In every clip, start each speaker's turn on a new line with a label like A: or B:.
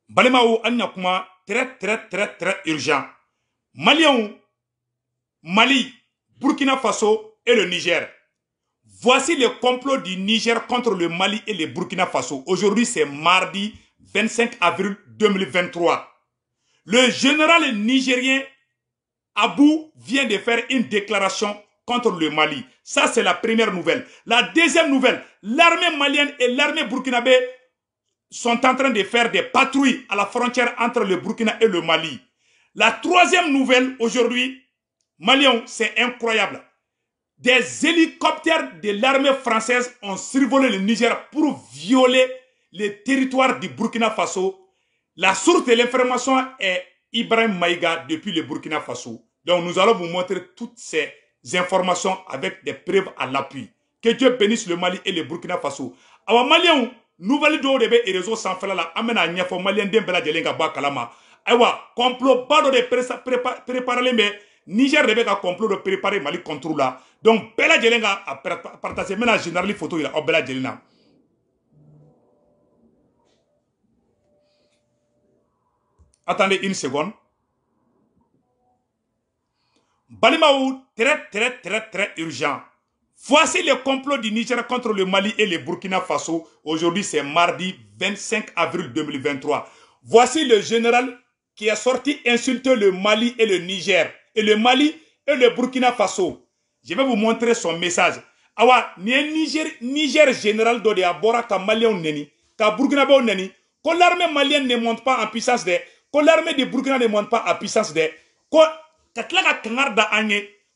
A: Balemao Anyakuma, très urgent. Maliens, Mali, Burkina Faso et le Niger. Voici le complot du Niger contre le Mali et le Burkina Faso. Aujourd'hui, c'est mardi 25 avril 2023. Le général nigérien Abou vient de faire une déclaration contre le Mali. Ça, c'est la première nouvelle. La deuxième nouvelle, l'armée malienne et l'armée burkinabé sont en train de faire des patrouilles à la frontière entre le Burkina et le Mali. La troisième nouvelle aujourd'hui, Maliens, c'est incroyable. Des hélicoptères de l'armée française ont survolé le Niger pour violer les territoires du Burkina Faso. La source de l'information est Ibrahim Maïga depuis le Burkina Faso. Donc nous allons vous montrer toutes ces informations avec des preuves à l'appui. Que Dieu bénisse le Mali et le Burkina Faso. Alors Maliens, nouvelle do de be réseau sans faire la amena nyafo Malien dem bela jelenga ba kalama. Aywa, complot bado de préparer mais Niger de ka complot de préparer Mali contre là. Donc bela jelenga a partager mena général photo il a bela jelena. Attendez une seconde. Balimaou, très urgent. Voici le complot du Niger contre le Mali et le Burkina Faso. Aujourd'hui, c'est mardi 25 avril 2023. Voici le général qui est sorti insulter le Mali et le Niger. Et le Mali et le Burkina Faso. Je vais vous montrer son message. Awa, Niger général de Abora ka Malien neni, ka Burkinabé neni, que l'armée malienne ne monte pas en puissance de, que l'armée de Burkina ne monte pas en puissance de,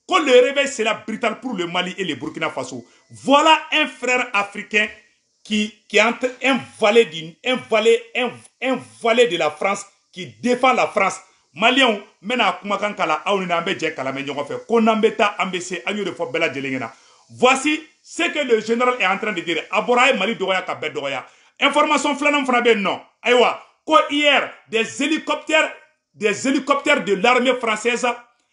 A: que le réveil sera brutal pour le Mali et le Burkina Faso. Voilà un frère africain qui est un valet de la France, qui défend la France. Maliens, voici ce que le général est en train de dire. Information flanam frabe non. Aïwa, hier, des hélicoptères de l'armée française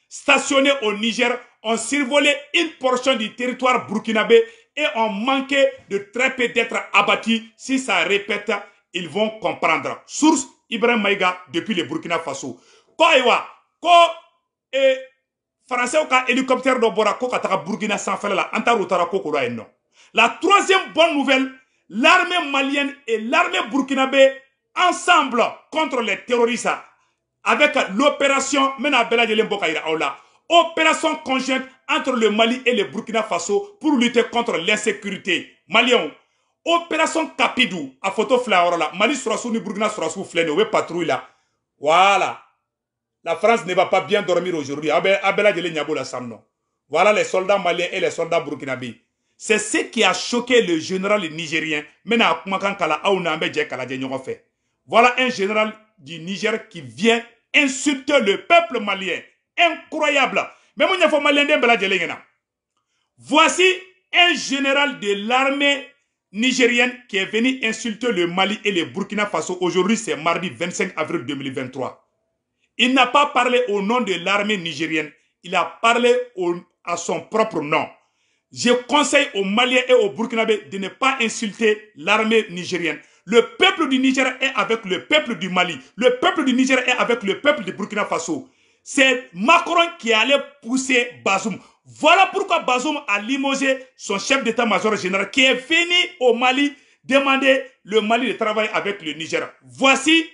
A: stationnés au Niger ont survolé une portion du territoire burkinabé et ont manqué de très peu d'être abattus. Si ça répète, ils vont comprendre. Source Ibrahim Maïga depuis le Burkina Faso. Français ou hélicoptère de Borako kataka Burkina sans faire la antarotara. La troisième bonne nouvelle, l'armée malienne et l'armée burkinabé ensemble contre les terroristes avec l'opération opération conjointe entre le Mali et le Burkina Faso pour lutter contre l'insécurité. Maliens, opération Capidou, à photo fleur là, Mali sous ni Burkina sous flène, ouais patrouille là. Voilà. La France ne va pas bien dormir aujourd'hui. Voilà les soldats maliens et les soldats burkinabés. C'est ce qui a choqué le général nigérien. Voilà un général du Niger qui vient insulter le peuple malien. Incroyable. Voici un général de l'armée nigérienne qui est venu insulter le Mali et le Burkina Faso. Aujourd'hui, c'est mardi 25 avril 2023. Il n'a pas parlé au nom de l'armée nigérienne. Il a parlé à son propre nom. Je conseille aux Maliens et aux Burkinabés de ne pas insulter l'armée nigérienne. Le peuple du Niger est avec le peuple du Mali. Le peuple du Niger est avec le peuple du Burkina Faso. C'est Macron qui allait pousser Bazoum. Voilà pourquoi Bazoum a limogé son chef d'état-major général qui est venu au Mali demander le Mali de travailler avec le Niger. Voici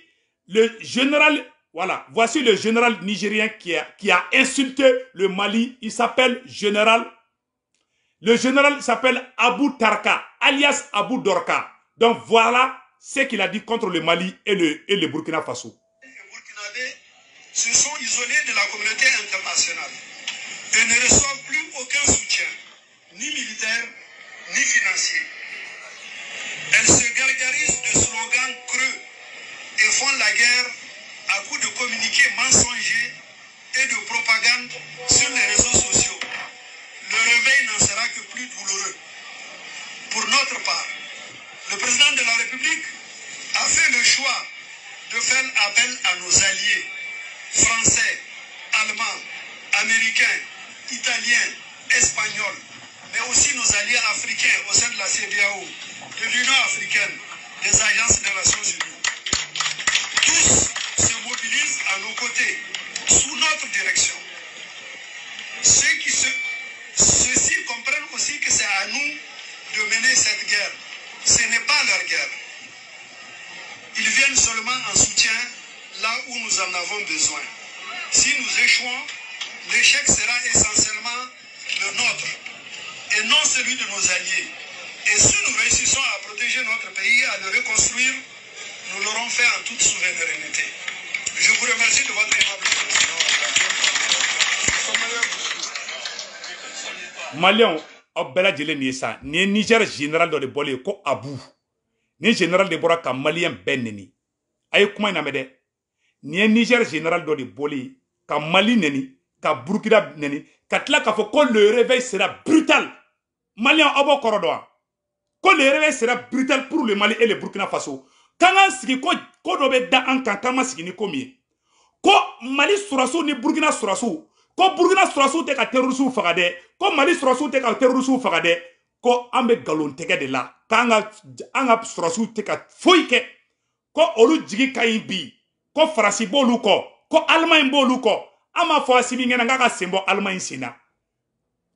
A: le général, voilà, voici le général nigérien qui a insulté le Mali. Il s'appelle le général s'appelle Abou Tarka, alias Abou Dorka. Donc voilà ce qu'il a dit contre le Mali et le Burkina Faso.
B: Les Burkinabés se sont isolés de la communauté internationale et ne reçoivent plus aucun soutien, ni militaire, ni financier. Elles se gargarisent de slogans creux et font la guerre à coups de communiqués mensongers et de propagande sur les réseaux sociaux. Le réveil n'en sera que plus douloureux. Pour notre part, le président de la République a fait le choix de faire appel à nos alliés français, allemands, américains, italiens, espagnols, mais aussi nos alliés africains au sein de la CEDEAO, de l'Union africaine, des agences des Nations Unies. Tous adoptées sous notre direction. Ceux-ci comprennent aussi que c'est à nous de mener cette guerre. Ce n'est pas leur guerre. Ils viennent seulement en soutien là où nous en avons besoin. Si nous échouons, l'échec sera essentiellement le nôtre et non celui de nos alliés. Et si nous réussissons à protéger notre pays, à le reconstruire, nous l'aurons fait en toute souveraineté. Je vous remercie de votre aimable attention.
A: Maliens, Abela Djele Niesa, ni Niger général de Bolé, ko Abou. Ni général de Bora ka Malien Ben Neni. Aye kuma inamede. Ni Niger général de Bolé, ka Mali Neni, ka Burkina Neni, ka tla ka fo ko le réveil sera brutal. Malien Abo Korodoa. Ko le réveil sera brutal pour le Mali et le Burkina Faso. Kangan sigi ko dobe da an kan kama sigi ni komi. Ko Mali surasu ni Burkina surasu. Ko Burkina surasu te ka terrorisme fagade. Ko Mali surasu te ka terrorisme fagade. Ko ambe galon tege de la. Kanga anga surasu te ka foike. Ko olu jigi kayi bi. Ko Farasi bolu ko. Ko Allemagne bolu ko. Ama fo asimi ngena nga ka sembo Allemagne sina.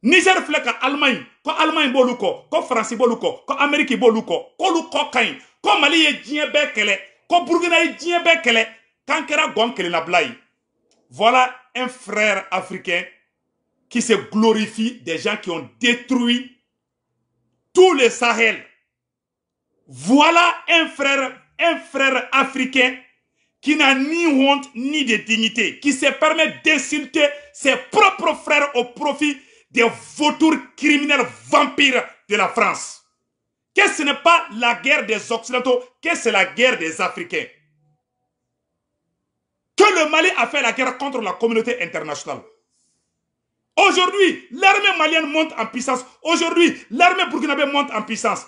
A: Niger flek ka Allemagne. Ko Allemagne bolu ko. Ko Farasi bolu ko. Ko Amerique bolu ko. Ko lu ko kayi. Ko Mali ye djien be kele. Ko Burkina ye djien be kele. Kankera gon kele na blai. Voilà un frère africain qui se glorifie des gens qui ont détruit tout le Sahel. Voilà un frère africain qui n'a ni honte ni de dignité, qui se permet d'insulter ses propres frères au profit des vautours criminels vampires de la France. Que ce n'est pas la guerre des Occidentaux, que c'est la guerre des Africains. Que le Mali a fait la guerre contre la communauté internationale. Aujourd'hui, l'armée malienne monte en puissance. Aujourd'hui, l'armée burkinabé monte en puissance.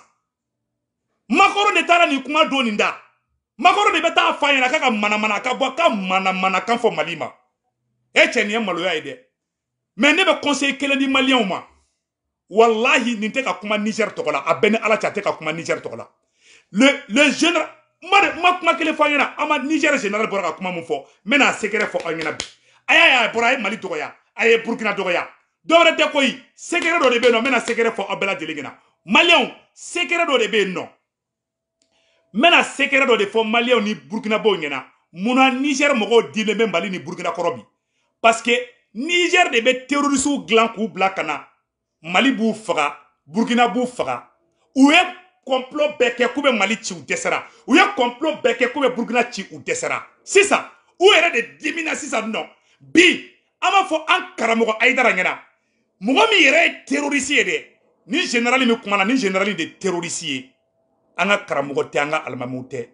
A: Makoro ne tara ni kuma doninda. Makoro ne beta fayena kaka manamana kabwa ka manamana kanfo malima. Echeni maloya ide. Mais ne be conseil kelen di malien ma. Wallahi ninte ka kuma Niger tokola abene ala chate ka kuma Niger tokola. Le général ma kele fayena ama Niger général bora kuma mun fo mena secret fo anyina bi. Aya bora Mali tokoya. Aye Burkina Dogoya. Dore te koyi secret do de be no mena secret fo Abela Delegena. Malien secret do de be no. Mena secret do de fo Malien ni Burkina bo ngena. Muna Niger mogo dile me Mali ni Burkina korobi. Parce que Niger de be terroriste glan ku blakana. Mali bou faga, Burkina bou faga. Ou ye complot beke koube Mali chi ou desera. Ou ye complot beke koube Burkina chi ou desera. C'est ça. Ou ere de dimina si ça non. Bi ama fo an karamogo aidara ngena. Mogo mi yere terroriste de. Ni général mi kumana ni général de terroriste. Anga karamogo te anga almamu te.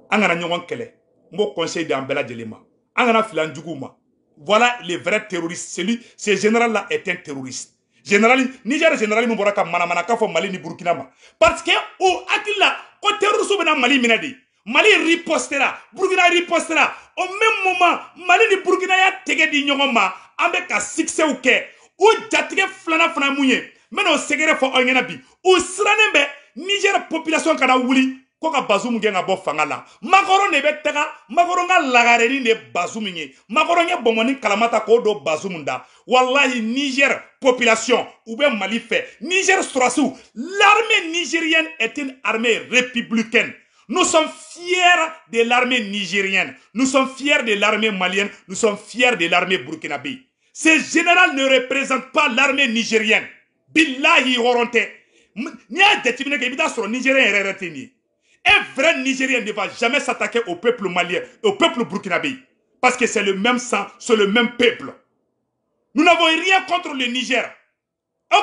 A: Anga na nyogon kele. Mo conseil de Abela Djelema. Anga na filan djuguma. Voilà les vrais terroristes. Ce général-là est un terroriste. Général, Niger général mi boraka manamana ka fo Mali ni Burkina ma. Parce que au akila ko terroriste bena Mali minadi. Mali ripostera, Burkina ripostera. Au même moment, Mali ni Burkina ya tege di nyongoma ambe ka succès ou ke. Ou jatige flana fana mouye. Meno segere fo onyena bi. Ou sranembe Niger population kana wuli ko ka Bazoum ngenga bo fangala. Makoro ne betega, makoro nga lagareni ne Bazoum nge. Makoro nye bomoni kalamata ko do Bazoum nda. Wallahi Niger population ou bien Mali fait. Niger Sorassou, l'armée nigérienne est une armée républicaine. Nous sommes fiers de l'armée nigérienne. Nous sommes fiers de l'armée malienne. Nous sommes fiers de l'armée burkinabé. Ce général ne représente pas l'armée nigérienne. Billahi horonte. Un vrai Nigérien ne va jamais s'attaquer au peuple malien, au peuple burkinabé. Parce que c'est le même sang, c'est le même peuple. Nous n'avons rien contre le Niger. Nous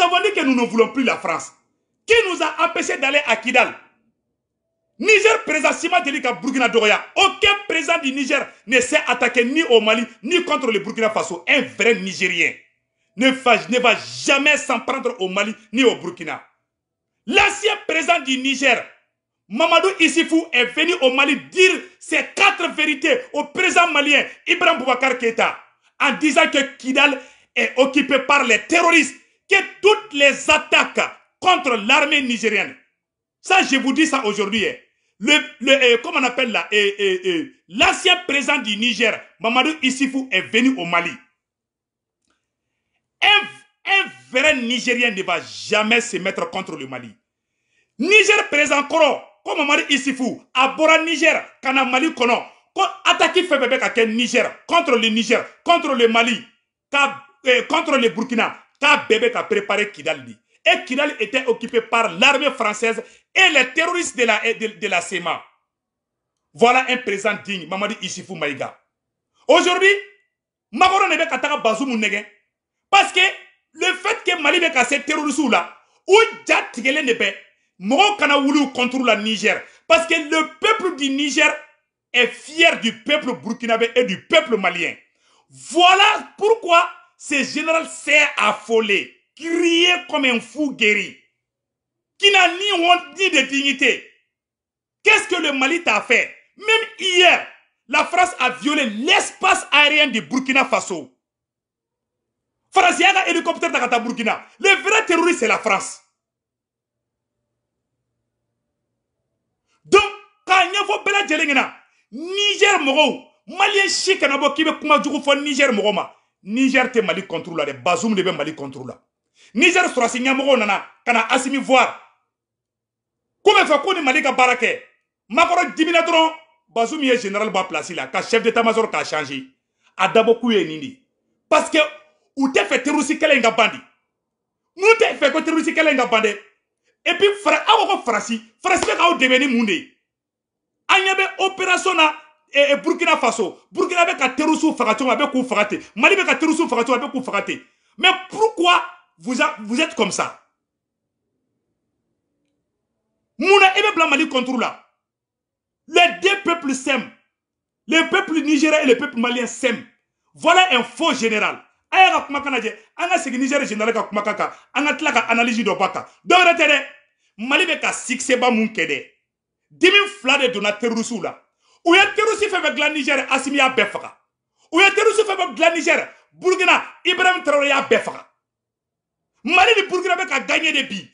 A: avons dit que nous ne voulons plus la France. Qui nous a empêché d'aller à Kidal? Niger, président Sima Delika Burkina Dogoya. Aucun président du Niger ne s'est attaqué ni au Mali, ni contre le Burkina Faso. Un vrai Nigérien ne va jamais s'en prendre au Mali, ni au Burkina. L'ancien président du Niger, Mamadou Issifou, est venu au Mali dire ces 4 vérités au président malien Ibrahim Boubacar Keïta, en disant que Kidal est occupé par les terroristes, que toutes les attaques contre l'armée nigérienne, ça je vous dis ça aujourd'hui, comment on appelle là, l'ancien président du Niger, Mamadou Issifou, est venu au Mali. Un vrai Nigérien ne va jamais se mettre contre le Mali. Niger présent Koro, comme Mamadou Issifou, à Bora Niger, Kana Mali Kono, attaquer fait bébé à Niger, contre le Mali, contre le Burkina, qu'a bébé a préparé Kidal. Et Kidal était occupé par l'armée française et les terroristes de la SEMA. Voilà un président digne, Mamadou Issifou Maïga. Aujourd'hui, Magoro ne veut qu'à Bazoum Negen. Parce que le fait que Mali veut qu'à ces terroristes là, ou Djat Tigele Nebe, Moro Kana Woulou contrôle la Niger. Parce que le peuple du Niger est fier du peuple burkinabé et du peuple malien. Voilà pourquoi ce général s'est affolé, crié comme un fou guéri, qui n'a ni honte ni de dignité. Qu'est-ce que le Mali t'a fait? Même hier, la France a violé l'espace aérien du Burkina Faso. France, il y a un hélicoptère dans Burkina. Le vrai terroriste, c'est la France. Donc, quand il y a Bela Djelengena, Niger Moro, Malien chic Kanabo qui veut kuma djougou fo Niger Moro ma. Niger te Mali contrôle là, Bazoum de Mali contrôle là. Niger sera signé Moro nana, kana Assimi voir. Comment faire qu'on Mali ka barake? Makoro 10 minutes trop, Bazoum est général ba placé là, ka chef d'état-major ka changé. Adabo kouye nini. Parce que ou te fait terroriste kele nga bandi. Nous te fait que terroriste kele nga bandi. Et puis awo Franci be ka deveni munde. Anyabe opération na Burkina Faso. Burkina be ka terroriste fagaton avec kou fagate. Mali be ka terroriste fagaton avec kou fagate. Mais pourquoi vous êtes comme ça? Mouna ebe blanc Mali contrôle là. Les deux peuples s'aiment. Le peuple nigérien et le peuple malien s'aiment. Voilà un faux général. Aya kuma kana je anga sigi Niger général ka kuma kaka anga tla ka analyse do baka do retene Mali be ka succès ba mun kede 10 000 fla de donateur rusu la ou ya terroriste fait avec la Niger Assimi ya befaka ou ya terroriste fait avec la Niger Burkina Ibrahim Traoré ya befaka Mali de Burkina be ka gagner des billes.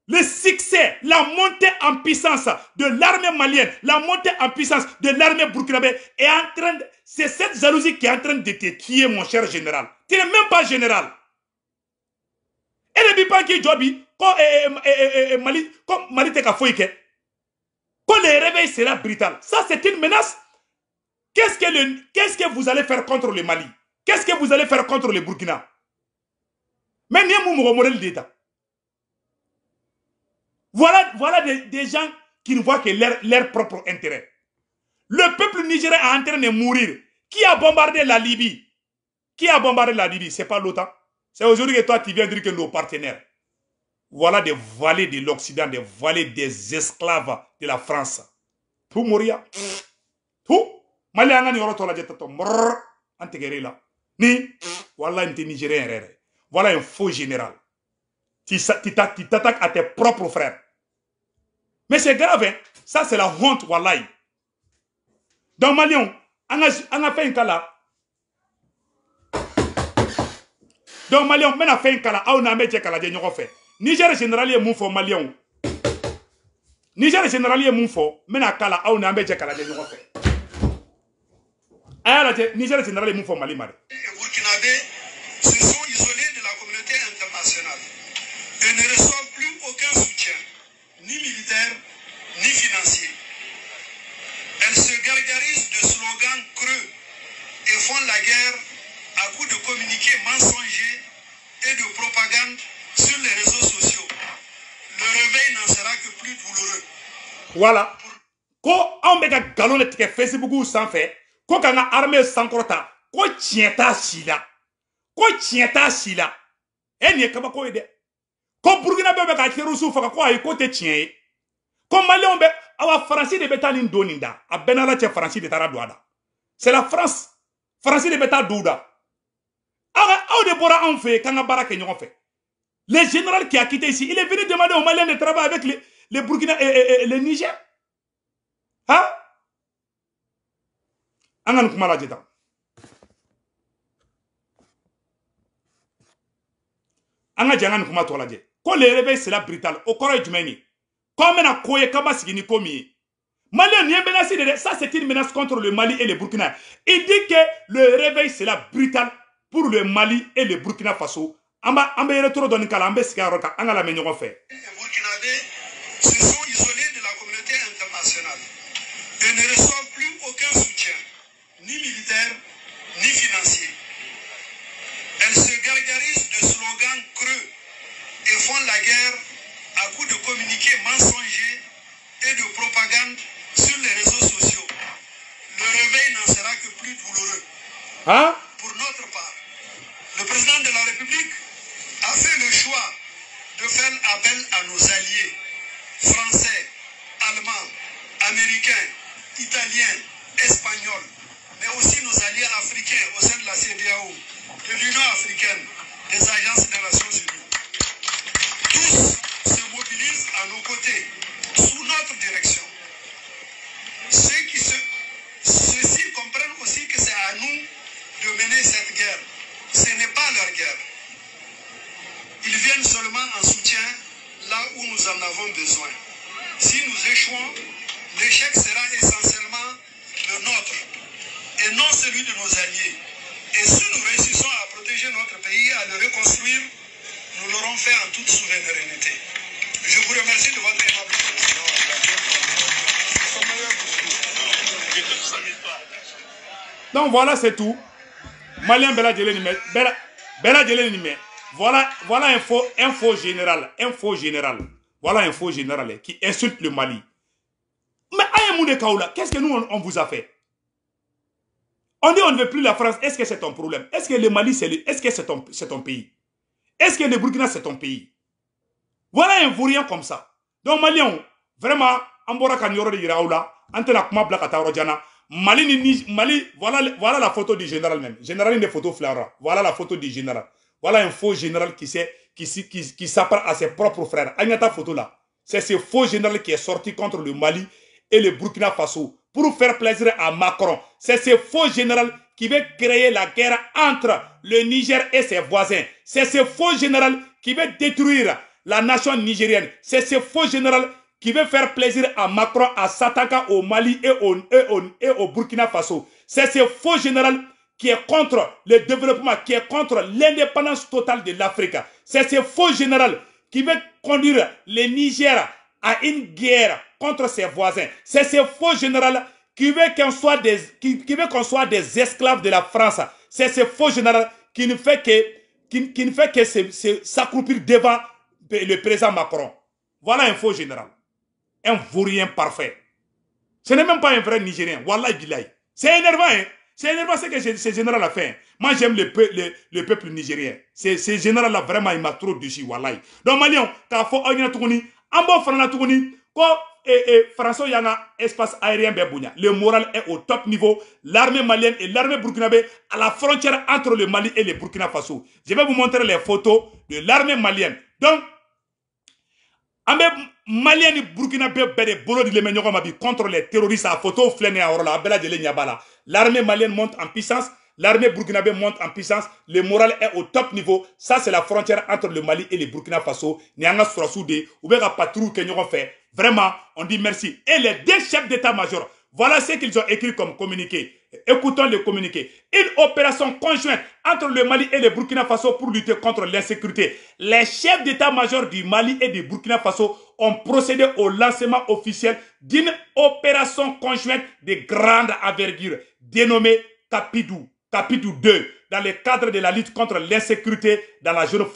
A: Le succès, la montée en puissance de l'armée malienne, la montée en puissance de l'armée burkinabé est en train de... C'est cette jalousie qui est en train de te tuer, mon cher général. Tu n'es même pas général. Et le bipan qui jobi, quand Mali te ka foike, quand le réveil sera brutal. Ça, c'est une menace. Qu'est-ce que vous allez faire contre le Mali? Qu'est-ce que vous allez faire contre le Burkina? Mais n'y a pas modèle d'État. Voilà des gens qui ne voient que leur propre intérêt. Le peuple nigérien est en train de mourir. Qui a bombardé la Libye? Qui a bombardé la Libye? Ce n'est pas l'OTAN. C'est aujourd'hui que toi tu viens dire que nos partenaires. Voilà des valets de l'Occident, des valets des esclaves de la France. Tout mourir. Tout. Malé ni oroto la jetta to mrrr antegere là. Ni voilà un Nigérien. Voilà un faux général. Tu t'attaques à tes propres frères. Mais c'est grave, hein? Ça c'est la honte, wallahi. Dans Malion, on a fait un cas là. Dans Malion, on a fait un cas là. On a mis un cas là. Niger général est mon fort Malion. Niger général est mon fort. Mais un cas là, on a mis un cas là. Niger général est mon fort Mali.
B: Les Burkinabés se sont isolés de la communauté internationale et ne reçoivent plus aucun soutien, ni militaire, ni financier. Elles se gargarisent de slogans creux et font la guerre à coups de communiqués mensongers et de propagande sur les réseaux sociaux. Le réveil n'en sera que plus douloureux.
A: Voilà. Quand on met un galon de Facebook sans fait, quand on a armé sans crota, quand tienta sila, quand tienta sila, et n'y a pas quoi aider. Quand Burkina Faso a été reçu, faut quoi y côté tien. Comme Malion be, awa Français de bétalin doninda, a benala che Français de taradouada. C'est la France. Français de bétal douda. Awa de bora en fait, quand on barake n'y fait. Le général qui a quitté ici, il est venu demander aux Maliens de travailler avec les Burkina et le Niger. Hein? Angan kumala jeta. Anga jangan kuma to laje. Quand le réveil c'est la brutal, au corps du meni. Comme na koye kama sigini komi. Ça, c'est une menace contre le Mali et le Burkina. Il dit que le réveil sera brutal pour le Mali et le Burkina Faso. Les Burkinabés
B: se sont isolés de la communauté internationale et ne reçoivent plus aucun soutien, ni militaire, ni financier. Elles se gargarisent de slogans creux et font la guerre à coups de communiqués mensongers et de propagande sur les réseaux sociaux. Le réveil n'en sera que plus douloureux.
A: Hein?
B: Pour notre part, le président de la République a fait le choix de faire appel à nos alliés français, allemands, américains, italiens, espagnols, mais aussi nos alliés africains au sein de la CEDEAO, de l'Union africaine, des agences des Nations Unies. Tous se mobilisent à nos côtés, sous notre direction. Ceux-ci comprennent aussi que c'est à nous de mener cette guerre. Ce n'est pas leur guerre. Ils viennent seulement en soutien là où nous en avons besoin. Si nous échouons, l'échec sera essentiellement le nôtre et non celui de nos alliés. Et si nous réussissons à protéger notre pays, à le reconstruire, nous l'aurons fait en toute souveraineté. Je vous remercie de votre aimable attention.
A: Donc voilà, c'est tout. Malien Bella Djelenime. Voilà info générale. Voilà info générale qui insulte le Mali. Mais Ayamoune Kaoula, qu'est-ce que nous on vous a fait? On dit on ne veut plus la France. Est-ce que c'est ton problème? Est-ce que le Mali, est-ce que c'est ton pays? Est-ce que le Burkina, c'est ton pays? Voilà un vaurien comme ça. Donc Malien, vraiment, Ambora Kanyoro de Iraoula, Antena Kuma Blakata Rojana, Mali, voilà la photo du général même. Général des photos Flara. Voilà la photo du général. Voilà un faux général qui s'apprend à ses propres frères. Agnata photo là. C'est ce faux général qui est sorti contre le Mali et le Burkina Faso pour faire plaisir à Macron. C'est ce faux général qui veut créer la guerre entre le Niger et ses voisins. C'est ce faux général qui veut détruire la nation nigérienne. C'est ce faux général qui veut faire plaisir à Macron, à s'attaquer au Mali et au Burkina Faso. C'est ce faux général qui est contre le développement, qui est contre l'indépendance totale de l'Afrique. C'est ce faux général qui veut conduire le Niger à une guerre contre ses voisins. C'est ce faux général qui veut qu'on soit des esclaves de la France. C'est ce faux général qui ne fait que s'accroupir devant le président Macron. Voilà un faux général. Un vaurien parfait. Ce n'est même pas un vrai Nigérien. Wallah billahi. C'est énervant, hein. C'est énervant ce que ce général a fait. Moi, j'aime le peuple nigérien. Ce général-là, vraiment, il m'a trop déçu, wallahi. Donc, Malion, t'as fait un tourni, en bon frère, tourni, quoi, François Yana, espace aérien Bebounia. Le moral est au top niveau. L'armée malienne et l'armée burkinabé à la frontière entre le Mali et le Burkina Faso. Je vais vous montrer les photos de l'armée malienne. Donc, Ambe Malien et Burkinabé bede bolo di lemenyoga mabi contre les terroristes à photo flène à Orola Abela de Nyabala. L'armée malienne monte en puissance, l'armée burkinabé monte en puissance, le moral est au top niveau. Ça c'est la frontière entre le Mali et le Burkina Faso. Nyanga Sourasoude, ou bien patrou que nous avons fait. Vraiment, on dit merci. Et les deux chefs d'état-major, voilà ce qu'ils ont écrit comme communiqué. Écoutons le communiqué. Une opération conjointe entre le Mali et le Burkina Faso pour lutter contre l'insécurité. Les chefs d'état-major du Mali et du Burkina Faso ont procédé au lancement officiel d'une opération conjointe de grande envergure dénommée Tapidou 2 dans le cadre de la lutte contre l'insécurité dans la zone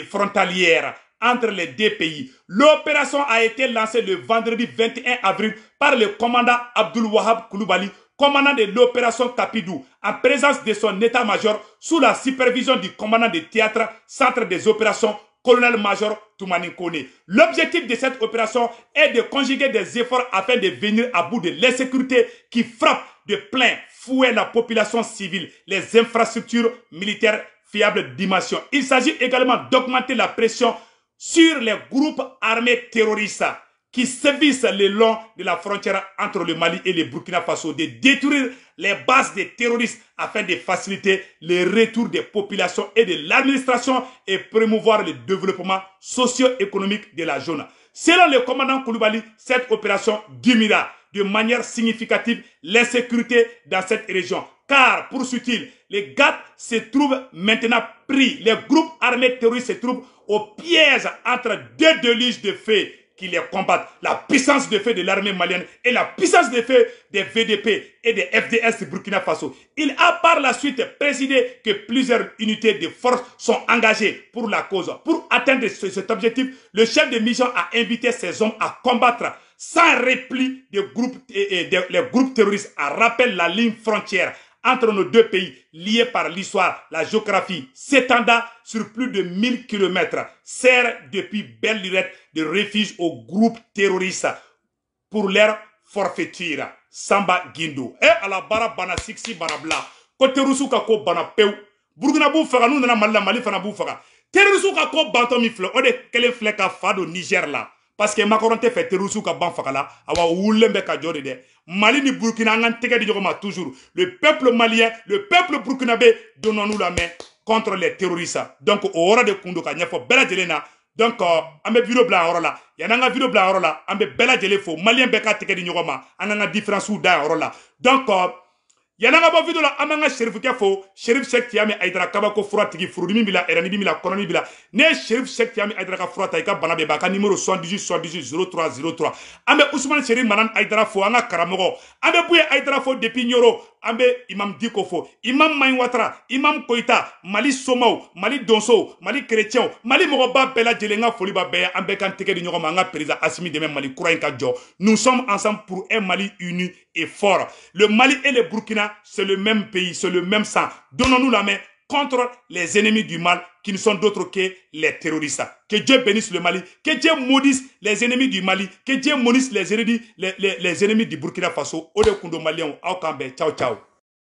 A: frontalière entre les deux pays. L'opération a été lancée le vendredi 21 avril par le commandant Abdul Wahab Koulibaly, commandant de l'opération Tapidou, en présence de son état-major, sous la supervision du commandant de théâtre, centre des opérations, colonel-major Toumani Kone. L'objectif de cette opération est de conjuguer des efforts afin de venir à bout de l'insécurité qui frappe de plein fouet la population civile, les infrastructures militaires fiables dimension. Il s'agit également d'augmenter la pression sur les groupes armés terroristes qui sévissent le long de la frontière entre le Mali et le Burkina Faso, de détruire les bases des terroristes afin de faciliter le retour des populations et de l'administration et promouvoir le développement socio-économique de la zone. Selon le commandant Koulibaly, cette opération diminuera de manière significative l'insécurité dans cette région. Car, poursuit-il, les GAT se trouvent maintenant pris. Les groupes armés terroristes se trouvent au piège entre deux déluges de feu qui les combattent. La puissance de feu de l'armée malienne et la puissance de feu des VDP et des FDS de Burkina Faso. Il a par la suite précisé que plusieurs unités de force sont engagées pour la cause. Pour atteindre cet objectif, le chef de mission a invité ses hommes à combattre sans repli les groupes terroristes. À rappel la ligne frontière entre nos deux pays, liés par l'histoire, la géographie, s'étendant sur plus de 1000 km, sert depuis belle lurette de refuge aux groupes terroristes pour leur forfaiture. Samba Guindo. Et à la bara bana siksi banabla. Ko terroristes ka ko bana peu. Burkina bou faga nous na Mali fana bou faga. Terroristes ka ko banto mi fle. O de kelen fle ka fado Niger là. Parce que Macron te fait terroristes ka ban faga la. Awa wulembe ka jodi de. Mali ni Burkina ngan tege di jogoma toujours. Le peuple malien, le peuple burkinabé, donnons-nous la main contre les terroristes. Donc au hora de kundo ka nyafo bela jelena. Donc ambe vidéo blanc hora la. Yananga vidéo blanc hora la. Ambe bela jele fo malien beka tege di jogoma. Ananga différence ou da hora la. Donc yananga bo vidéo la amanga Sheriff Kefo, Sheriff Cheikh Tiami Aidara Kabako Froatigi Furudimi bila Erani bila Kononi bila. Ne Sheriff Cheikh Tiami Aidara ka Froataika banabe baka numéro 78 78 03 03. Ambe Ousmane Sheriff Manan Aidara fo anga karamogo. Ambe Bouye Aidara fo depuis Nyoro. Ambe Imam Diko fo. Imam Maïwatra, Imam Koita, Mali Somao, Mali Donso, Mali Chrétien, Mali Mogoba Bela Djelenga Foliba Beya, Ambe Kanteke di Nyoro Manga Président Assimi de même Mali Kouraïnka Djo. Nous sommes ensemble pour un Mali uni et fort. Le Mali et le Burkina, c'est le même pays, c'est le même sang. Donnons-nous la main contre les ennemis du mal qui ne sont d'autres que les terroristes. Que Dieu bénisse le Mali, que Dieu maudisse les ennemis du Mali, que Dieu maudisse les ennemis du Burkina Faso. Ode Kundo Malien, Aokambe, ciao ciao.